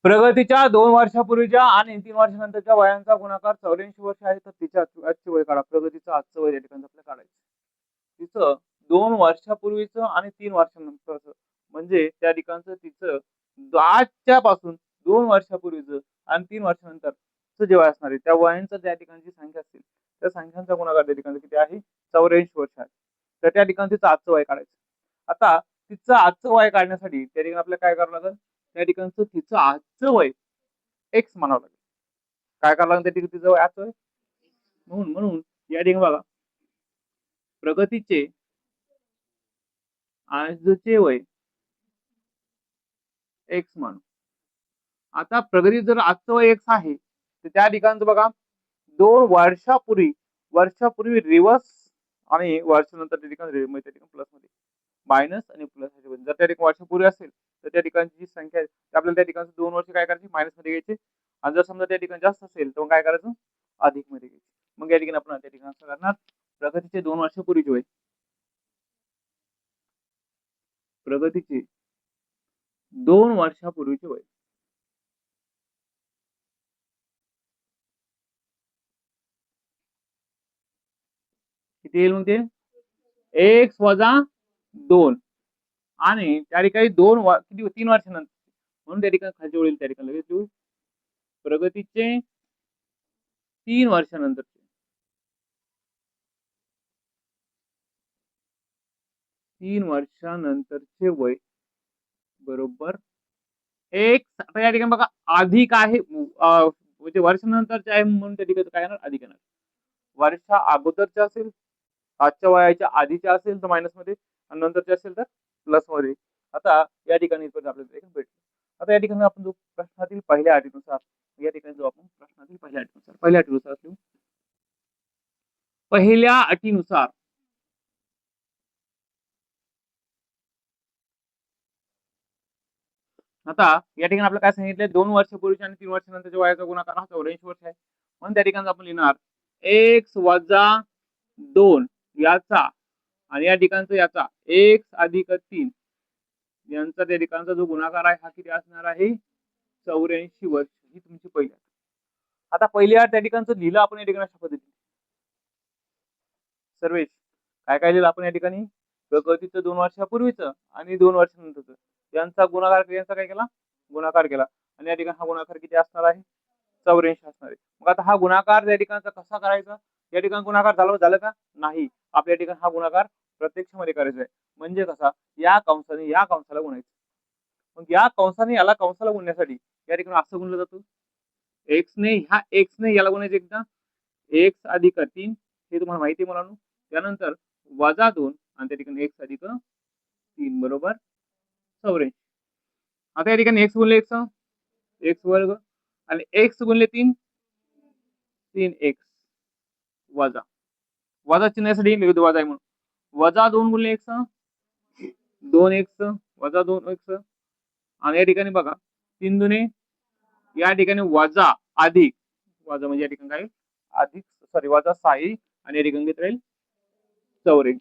प्रगतीच्या 2 वर्षापूर्वीच्या आणि 3 वर्षानंतरच्या वयांचा गुणाकार 84 वर्ष आहे, तर तिच्या आजचे वय काढा. प्रगतीचं आजचं वय या ठिकाणी आपल्याला काढायचं. तिचं 2 वर्षापूर्वीचं आणि 3 वर्षानंतरचं, म्हणजे त्या ठिकाणचं तिचं आजच्या पासून 2 वर्षापूर्वीचं आणि 3 वर्षानंतरचं जे वय असणार आहे, त्या वयांचं त्या ठिकाणची संख्या असतील, त्या संख्यांचा गुणाकार त्या ठिकाणी किती आहे? 84 वर्ष आहे. तर त्या ठिकाणी तिचं आजचं वय काढायचं. आता तिचं आजचं वय काढण्यासाठी त्या ठिकाणी आपल्याला काय करावं लागेल? त्या ठिकाणचं तिचं आजचं वय एक्स म्हणावं लागेल. काय करावं लागेल त्या ठिकाणी तिचं वय आजचं वय? म्हणून या ठिकाणी बघा, प्रगतीचे आजचे वय एक्स मानू. आता प्रगती जर आजचं वय एक्स आहे, तर त्या ठिकाणचं बघा 2 वर्षापूर्वी रिवर्स आणि वर्षानंतर त्या ठिकाणी प्लस मध्ये मायनस आणि प्लस. जर त्या ठिकाणी वर्षापूर्वी असेल तर त्या ठिकाणची जी संख्या आहे आपल्याला त्या ठिकाणी 2 वर्ष काय करायची? मायनस मध्ये घ्यायची. आणि जर समजा त्या ठिकाणी जास्त असेल तर मग काय करायचं? अधिक मध्ये घ्यायची. मग या ठिकाणी आपण त्या ठिकाणी असं करणार, प्रगतीचे 2 वर्षापूर्वीचे वय, प्रगतीचे 2 वर्षापूर्वीचे वय किती येईल? मग ते एक्स वजा 2 आणि त्या ठिकाणी 3 वर्षानंतर, म्हणून त्या ठिकाणी खालची ओळी त्या ठिकाणी लगेच लिहू, प्रगतीचे 3 वर्षानंतरचे 3 वर्षानंतरचे वय बरोबर एक्स. आता या ठिकाणी बघा अधिक आहे, म्हणजे वर्षानंतरचे आहे म्हणून त्या ठिकाणी काय येणार? अधिक येणार. वर्षा अगोदरच्या असेल, आजच्या वयाच्या आधीच्या असेल तर मायनस मध्ये, आणि नंतरच्या असेल तर प्लस मध्ये. आता या ठिकाणी आपल्याला भेटलं. आता या ठिकाणी आपण जो प्रश्नातील पहिल्या अटीनुसार, या ठिकाणी जो आपण प्रश्नातील पहिल्या अटीनुसार लिहू. पहिल्या अटीनुसार आता या ठिकाणी आपल्याला काय सांगितलंय? 2 वर्षापूर्वीच्या आणि 3 वर्षानंतरच्या वयाचा गुणाकार हा 84 वर्ष आहे. म्हणून त्या ठिकाणी आपण लिहिणार एक्स वजा 2 याचा आणि या ठिकाणचा याचा एक्स अधिक 3 यांचा त्या ठिकाणचा जो गुणाकार आहे हा किती असणार आहे? 84 वर्ष. ही तुमची पहिली. आता पहिली अट त्या ठिकाणचं लिहिलं आपण या ठिकाणी अशा पद्धतीने. सर्वेश काय काय लिहिलं आपण या ठिकाणी? प्रगतीचं 2 वर्षापूर्वीचं आणि 2 वर्षानंतरचं यांचा गुणाकार, यांचा काय केला? गुणाकार केला. आणि या ठिकाणी हा गुणाकार किती असणार आहे? 84 असणार आहे. मग आता हा गुणाकार या ठिकाणचा कसा करायचा? या ठिकाणी गुणाकार झालं का? नाही. आपल्या ठिकाणी हा गुणाकार प्रत्यक्षामध्ये करायचा आहे. म्हणजे कसा? या कंसाने या कंसाला गुणायचं. मग या कंसाने याला कंसाला गुणण्यासाठी या ठिकाणी असं गुणलं जातं, एक्सने ह्या एक्सने याला गुणायचं एकदा, एक्स अधिक 3 हे तुम्हाला माहिती आहे मुलांनो. त्यानंतर वजा 2 आणि त्या ठिकाणी एक्स अधिक 3 बरोबर 84. आता या ठिकाणी एक्स गुणले एक्स, एक्स वर्ग, आणि एक्स गुणले 3, 3 एक्स वजा वजा चिन्हासाठी लिहू वजा आहे म्हणून, वजा 2 गुणले एक्स, 2 एक्स वजा 2 एक्स, आणि या ठिकाणी बघा 3 दुने या ठिकाणी वजा अधिक वजा, म्हणजे या ठिकाणी काय अधिक वजा 6 आणि या ठिकाणी राहील 84.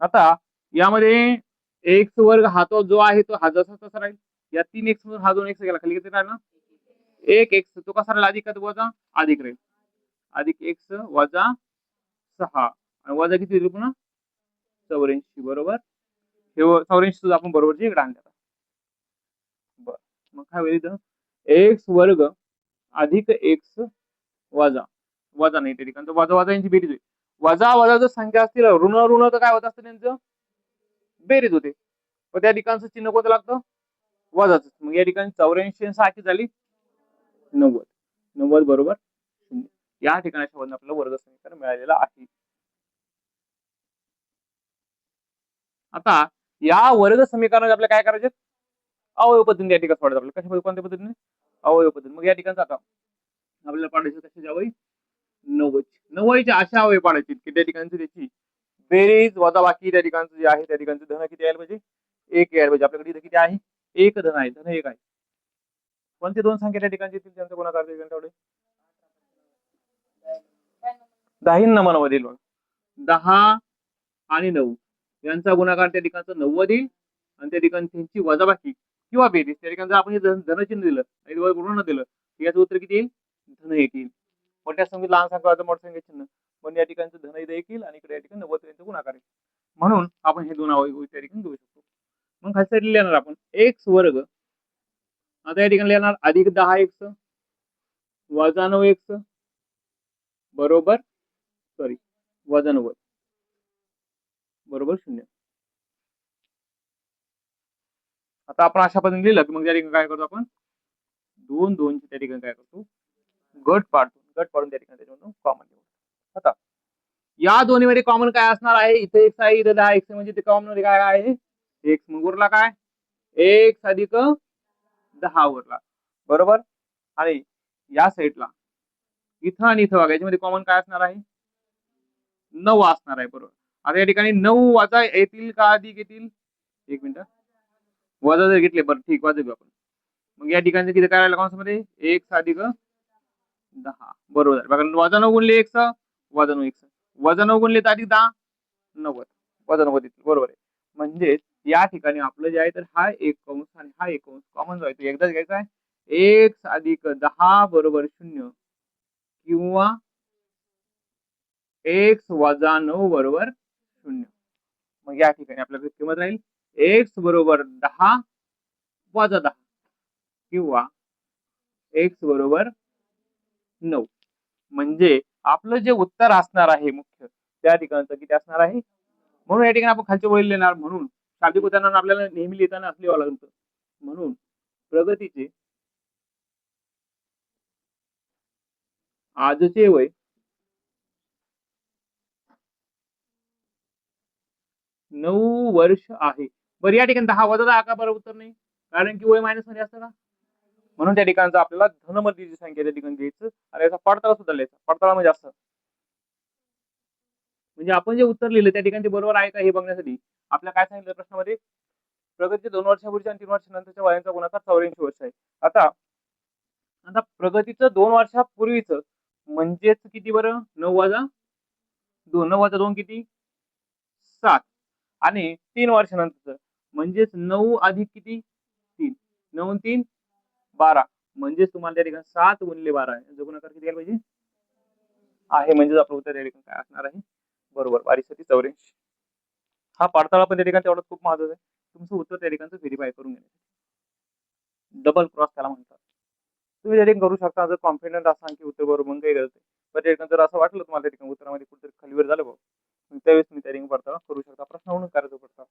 आता यामध्ये एक्स वर्ग हा तो जो आहे तो हा जसा तसा राहील. या 3 एक्स मधून हा 2 एक्स गेला, खाली किती राहिला? 1 एक्स. तो कसा राहिला? अधिक वजा अधिक राहील, अधिक एक्स वजा 6 आणि वजा किती होईल पुन्हा? 84 बरोबर. हे 84 सुद्धा आपण बरोबरची इकडे आणले. बर, मग काय होईल इथं? एक्स वर्ग अधिक एक्स वजा वजा नाही त्या ठिकाणी वजा वजा यांची बेरीज होईल. वजा वजा जर संख्या असतील ऋण ऋण तर काय होत असतं? त्यांचं बेरीज होते. पण त्या ठिकाणचं चिन्ह कोणतं लागतं? वजाच. मग या ठिकाणी 84 आणि 6 किती झाली? 90. 90 बरोबर 0. या ठिकाणी आपल्याला वर्ग समीकरण मिळालेलं आहे. आता या वर्ग समीकरणात आपल्याला काय करायचे? अवयव पद्धतीने या ठिकाणी सोडायचं आपल्याला. कशा कोणत्या पद्धतीने? अवयव पद्धती. मग या ठिकाणी आता आपल्याला पाडायचं कशी जावं? 90. 90च्या अशा अवयव पाडायचे की त्या ठिकाणची त्याची बेरीज वजा बाकी त्या ठिकाणचं जे आहे त्या ठिकाणचं धन किती यायला पाहिजे? 1 यायला पाहिजे. आपल्याकडे इथे किती आहे? 1 धन आहे, धन 1 आहे. कोणते दोन संख्या त्या ठिकाणी येतील त्यांचा गुणाकार तेवढे 10 नंबरमध्ये 10 आणि 9 यांचा गुणाकार त्या ठिकाणचा 90 येईल आणि त्या ठिकाणी त्यांची वजाबाकी किंवा बेरीज. त्या ठिकाणी जर आपण हे धनचिन्ह दिलं आणि ऋण दिलं तर याचं उत्तर किती येईल? धन एक येईल. मोठ्या संख्येत लहान संख्या मोठ्या संख्येत चिन्ह, पण या ठिकाणचं धन इथं एक येईल आणि इकडे या ठिकाणी 90 यांचा गुणाकार येईल. म्हणून आपण हे दोन अवयव त्या ठिकाणी घेऊ शकतो. मग खालच्या साईडला लिहिणार आपण एक्स वर्ग. आता या ठिकाणी लिहिणार अधिक 10x वजा 9x बरोबर वजा 90 बरोबर 0. आता आपण अशा पद्धतीने लिहिलं की मग त्या ठिकाणी काय करतो आपण दोन दोनची त्या ठिकाणी काय करतो गट पाडून त्या ठिकाणी त्याच्यामधून कॉमन घेऊ. आता या दोन्हीमध्ये कॉमन काय असणार आहे? इथे x आहे, इथे 10x म्हणजे ते कॉमन मध्ये काय आहे? x. मग उरला काय? x अधिक 10 उरला बरोबर. आणि या साईडला इथं आणि इथं बघा याच्यामध्ये कॉमन काय असणार आहे? 9 असणार आहे बरोबर. आता या ठिकाणी 9 वजा येतील का अधिक येतील? एक मिनिट, वजा जर घेतले बरं ठीक, वजा घेऊ आपण. मग या ठिकाणी किती करायला कॉन्समध्ये x अधिक 10 बरोबर. बघा वजा 9 गुणले x वजा 9x वजा 9 गुणले तर अधिक 10 90 वजा 90 बरोबर आहे. म्हणजे या ठिकाणी आपलं जे आहे तर हा एक कंस आणि हा एक कंस कॉमन जो आहे तो एकदाच घ्यायचा आहे. x अधिक 10 बरोबर 0 किंवा x वजा 9 बरोबर 0. मग या ठिकाणी आपल्याकडे किंमत राहील x बरोबर 10 वजा 10 किंवा x बरोबर 9. म्हणजे आपलं जे उत्तर असणार आहे मुख्य त्या ठिकाणचं किती असणार आहे? म्हणून या ठिकाणी आपण खालचे वळील लिहिणार. म्हणून शाब्दिक उदाहरण आपल्याला नेहमी लिहिताना असं लिहावं लागतं. म्हणून प्रगतीचे आजचे वय 9 वर्ष आहे. बरं या ठिकाणी 10 वजा 10 का बरं उत्तर नाही? कारण की वय मायनस मध्ये असतं ना. म्हणून त्या ठिकाणचं आपल्याला धनमधली संख्या त्या ठिकाणी घ्यायचं आणि याचा पडताळा सुद्धा लिहायचा. पडताळा म्हणजे असं म्हणजे आपण जे उत्तर लिहिलं त्या ठिकाणी ते बरोबर आहे का हे बघण्यासाठी आपल्याला काय सांगितलं प्रश्नामध्ये? प्रगतीचे 2 वर्षापूर्वीच्या आणि 3 वर्षानंतरच्या वयांचा गुणाकार 84 वर्ष आहे. आता प्रगतीचं 2 वर्षापूर्वीचं म्हणजेच किती बरं? 9 वजा 2 9 वजा 2 किती? 7 आणि 3 वर्षानंतरचं म्हणजेच 9 अधिक किती? 3 9 3 12 म्हणजेच तुम्हाला त्या ठिकाणी 7 गुणिले 12 याचा गुणाकार किती यायला पाहिजे आहे. म्हणजेच आपलं उत्तर त्या ठिकाणी काय असणार आहे? बरोबर 82 84. हा पडताळा पण त्या ठिकाणी तेवढा खूप महत्वाचा आहे. तुमचं उत्तर त्या ठिकाणचं व्हेरीफाय करून घेण्यासाठी डबल क्रॉस त्याला म्हणतात. तुम्ही त्या ठिकाणी करू शकता जर कॉन्फिडंट असाल की उत्तर बरोबर, मग काही गरज नाही. पण त्या ठिकाणी जर असं वाटलं तुम्हाला त्या ठिकाणी उत्तरामध्ये कुठेतरी खालीवर झालं बघ त्यावेळेस तुम्ही त्या ठिकाणी पडताळा करू शकता. प्रश्न म्हणून करायचा पडता.